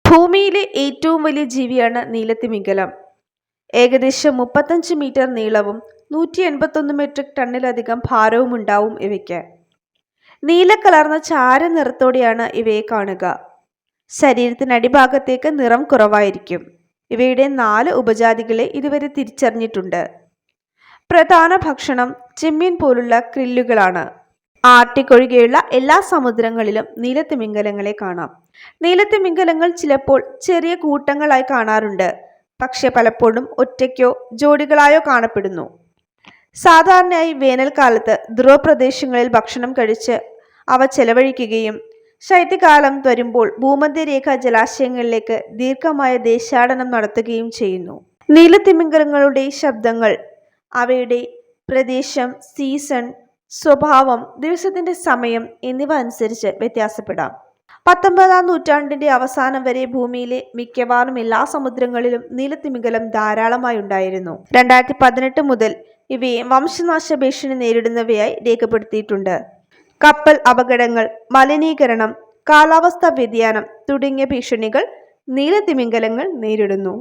ഭൂമിയിലെ ഏറ്റവും വലിയ ജീവിയാണ് നീലത്തിമിംഗലം. ഏകദേശം 35 മീറ്റർ നീളവും 181 മെട്രിക് ടണ്ണിലധികം ഭാരവും ഉണ്ടാവും ഇവയ്ക്ക്. നീല കലർന്ന ചാരനിറത്തോടെയാണ് ഇവയെ കാണുക. ശരീരത്തിന് അടിഭാഗത്തേക്ക് നിറം കുറവായിരിക്കും. ഇവയുടെ 4 ഉപജാതികളെ ഇതുവരെ തിരിച്ചറിഞ്ഞിട്ടുണ്ട്. പ്രധാന ഭക്ഷണം ചെമ്മീൻ പോലുള്ള ക്രില്ലുകളാണ്. ആർട്ടിക് ഒഴികെയുള്ള എല്ലാ സമുദ്രങ്ങളിലും നീലത്തിമിംഗലങ്ങളെ കാണാം. നീലത്തിമിംഗലങ്ങൾ ചിലപ്പോൾ ചെറിയ കൂട്ടങ്ങളായി കാണാറുണ്ട്, പക്ഷെ പലപ്പോഴും ഒറ്റയ്ക്കോ ജോഡികളായോ കാണപ്പെടുന്നു. സാധാരണയായി വേനൽക്കാലത്ത് ധ്രുവപ്രദേശങ്ങളിൽ ഭക്ഷണം കഴിച്ച് അവ ചെലവഴിക്കുകയും ശൈത്യകാലം വരുമ്പോൾ ഭൂമധ്യരേഖാ ജലാശയങ്ങളിലേക്ക് ദീർഘമായ ദേശാടനം നടത്തുകയും ചെയ്യുന്നു. നീലത്തിമിംഗലങ്ങളുടെ ശബ്ദങ്ങൾ അവയുടെ പ്രദേശം, സീസൺ, സ്വഭാവം, ദിവസത്തിന്റെ സമയം എന്നിവ അനുസരിച്ച് വ്യത്യാസപ്പെടാം. 19-ാം നൂറ്റാണ്ടിന്റെ അവസാനം വരെ ഭൂമിയിലെ മിക്കവാറും എല്ലാ സമുദ്രങ്ങളിലും നീലത്തിമിംഗലം ധാരാളമായി ഉണ്ടായിരുന്നു. 2018 മുതൽ ഇവയെ വംശനാശ ഭീഷണി നേരിടുന്നവയായി രേഖപ്പെടുത്തിയിട്ടുണ്ട്. കപ്പൽ അപകടങ്ങൾ, മലിനീകരണം, കാലാവസ്ഥാ വ്യതിയാനം തുടങ്ങിയ ഭീഷണികൾ നീലത്തിമിംഗലങ്ങൾ നേരിടുന്നു.